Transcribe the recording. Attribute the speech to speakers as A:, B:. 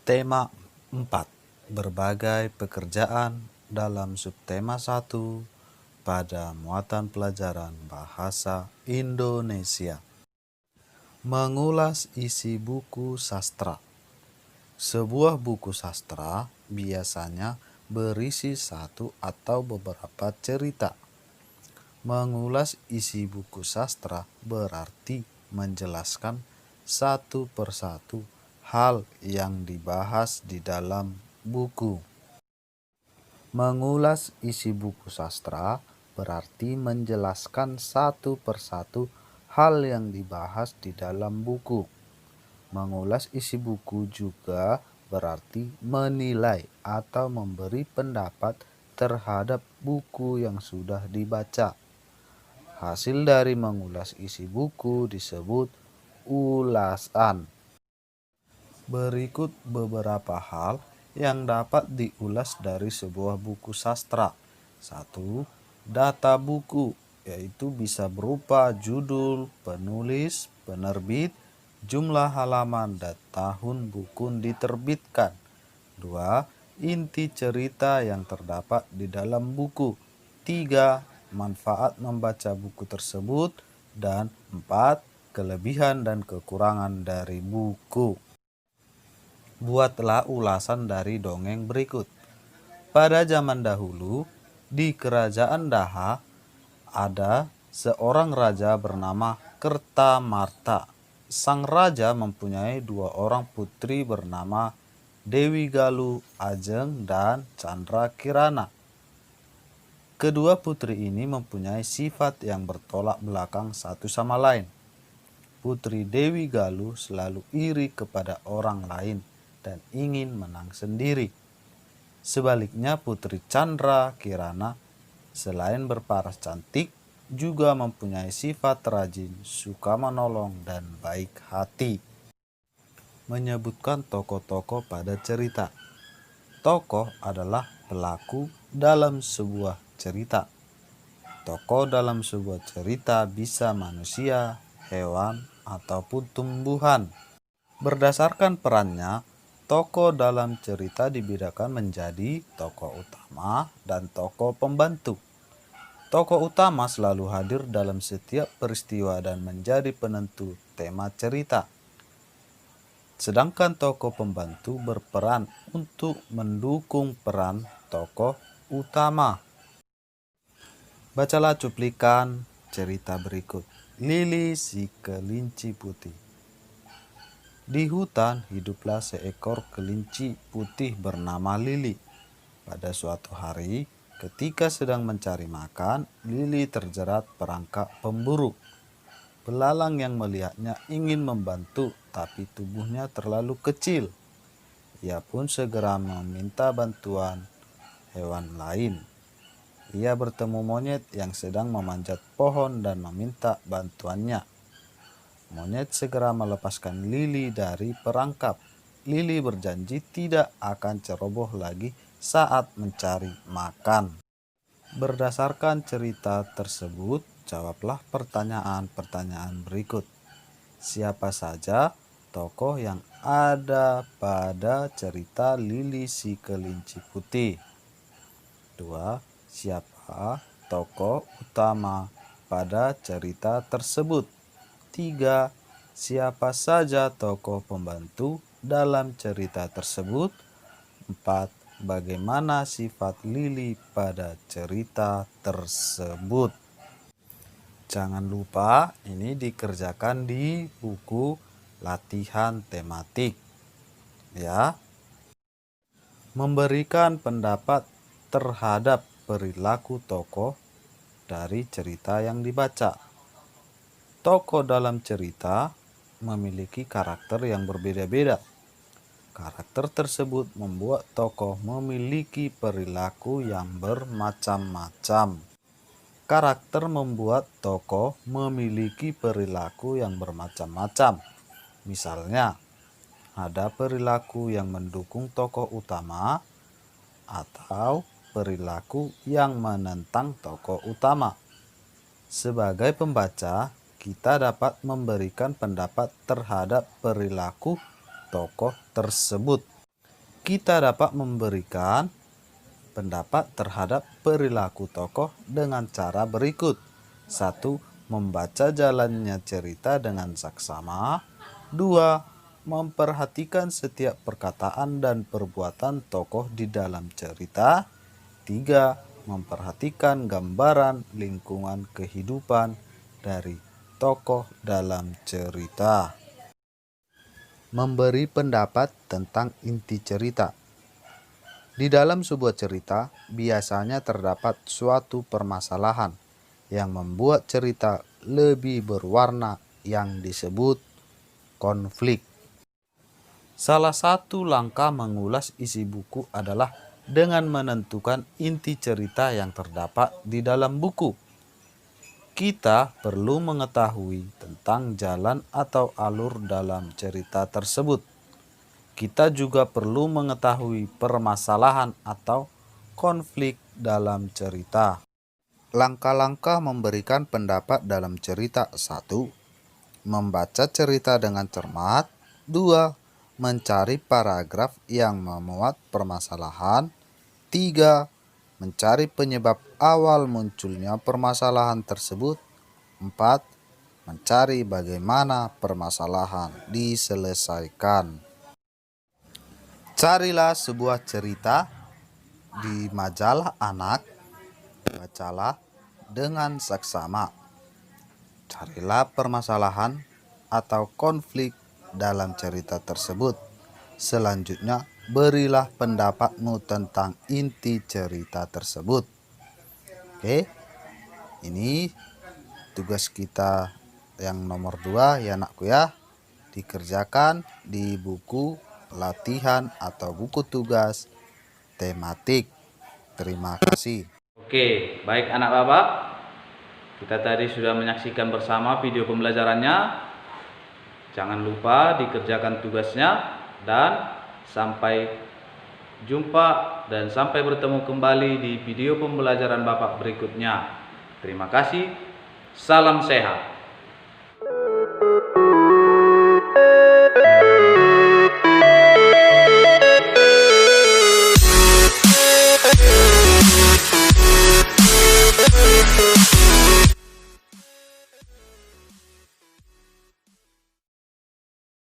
A: Tema 4. Berbagai pekerjaan dalam subtema 1 pada muatan pelajaran Bahasa Indonesia. Mengulas isi buku sastra. Sebuah buku sastra biasanya berisi satu atau beberapa cerita. Mengulas isi buku sastra berarti menjelaskan satu persatu hal yang dibahas di dalam buku. Mengulas isi buku sastra berarti menjelaskan satu persatu hal yang dibahas di dalam buku. Mengulas isi buku juga berarti menilai atau memberi pendapat terhadap buku yang sudah dibaca. Hasil dari mengulas isi buku disebut ulasan. Berikut beberapa hal yang dapat diulas dari sebuah buku sastra. 1. Data buku, yaitu bisa berupa judul, penulis, penerbit, jumlah halaman, dan tahun buku diterbitkan. 2. Inti cerita yang terdapat di dalam buku. 3. Manfaat membaca buku tersebut. Dan 4. Kelebihan dan kekurangan dari buku. Buatlah ulasan dari dongeng berikut. Pada zaman dahulu, di kerajaan Daha, ada seorang raja bernama Kertamarta. Sang raja mempunyai 2 orang putri bernama Dewi Galuh Ajeng dan Chandra Kirana. Kedua putri ini mempunyai sifat yang bertolak belakang satu sama lain. Putri Dewi Galuh selalu iri kepada orang lain dan ingin menang sendiri. Sebaliknya Putri Chandra Kirana selain berparas cantik juga mempunyai sifat rajin, suka menolong, dan baik hati. Menyebutkan tokoh-tokoh pada cerita. Tokoh adalah pelaku dalam sebuah cerita. Tokoh dalam sebuah cerita bisa manusia, hewan, ataupun tumbuhan. Berdasarkan perannya, tokoh dalam cerita dibedakan menjadi tokoh utama dan tokoh pembantu. Tokoh utama selalu hadir dalam setiap peristiwa dan menjadi penentu tema cerita. Sedangkan tokoh pembantu berperan untuk mendukung peran tokoh utama. Bacalah cuplikan cerita berikut. Lili si kelinci putih. Di hutan hiduplah seekor kelinci putih bernama Lili. Pada suatu hari, ketika sedang mencari makan, Lili terjerat perangkap pemburu. Belalang yang melihatnya ingin membantu, tapi tubuhnya terlalu kecil. Ia pun segera meminta bantuan hewan lain. Ia bertemu monyet yang sedang memanjat pohon dan meminta bantuannya. Monyet segera melepaskan Lili dari perangkap. Lili berjanji tidak akan ceroboh lagi saat mencari makan. Berdasarkan cerita tersebut, jawablah pertanyaan-pertanyaan berikut. Siapa saja tokoh yang ada pada cerita Lili si kelinci putih? 2. Siapa tokoh utama pada cerita tersebut? 3. Siapa saja tokoh pembantu dalam cerita tersebut? 4. Bagaimana sifat Lili pada cerita tersebut? Jangan lupa ini dikerjakan di buku latihan tematik. Ya. Memberikan pendapat terhadap perilaku tokoh dari cerita yang dibaca. Tokoh dalam cerita memiliki karakter yang berbeda-beda. Karakter tersebut membuat tokoh memiliki perilaku yang bermacam-macam. Karakter membuat tokoh memiliki perilaku yang bermacam-macam. Misalnya, ada perilaku yang mendukung tokoh utama atau perilaku yang menentang tokoh utama. Sebagai pembaca, kita dapat memberikan pendapat terhadap perilaku tokoh tersebut. kita dapat memberikan pendapat terhadap perilaku tokoh dengan cara berikut. 1. Membaca jalannya cerita dengan saksama. 2. Memperhatikan setiap perkataan dan perbuatan tokoh di dalam cerita. 3. Memperhatikan gambaran lingkungan kehidupan dari tokoh dalam cerita. Memberi pendapat tentang inti cerita. Di dalam sebuah cerita, biasanya terdapat suatu permasalahan yang membuat cerita lebih berwarna yang disebut konflik. Salah satu langkah mengulas isi buku adalah dengan menentukan inti cerita yang terdapat di dalam buku. Kita perlu mengetahui tentang jalan atau alur dalam cerita tersebut. Kita juga perlu mengetahui permasalahan atau konflik dalam cerita. Langkah-langkah memberikan pendapat dalam cerita. 1. Membaca cerita dengan cermat. 2. Mencari paragraf yang memuat permasalahan. 3. Mencari penyebab awal munculnya permasalahan tersebut. 4. Mencari bagaimana permasalahan diselesaikan. Carilah sebuah cerita di majalah anak, bacalah dengan saksama. Carilah permasalahan atau konflik dalam cerita tersebut. Selanjutnya, berilah pendapatmu tentang inti cerita tersebut. Oke, ini tugas kita yang nomor 2 ya anakku ya. Dikerjakan di buku latihan atau buku tugas tematik. Terima kasih.
B: Oke, baik anak bapak, kita tadi sudah menyaksikan bersama video pembelajarannya. Jangan lupa dikerjakan tugasnya dan sampai jumpa dan sampai bertemu kembali di video pembelajaran bapak berikutnya. Terima kasih. Salam sehat.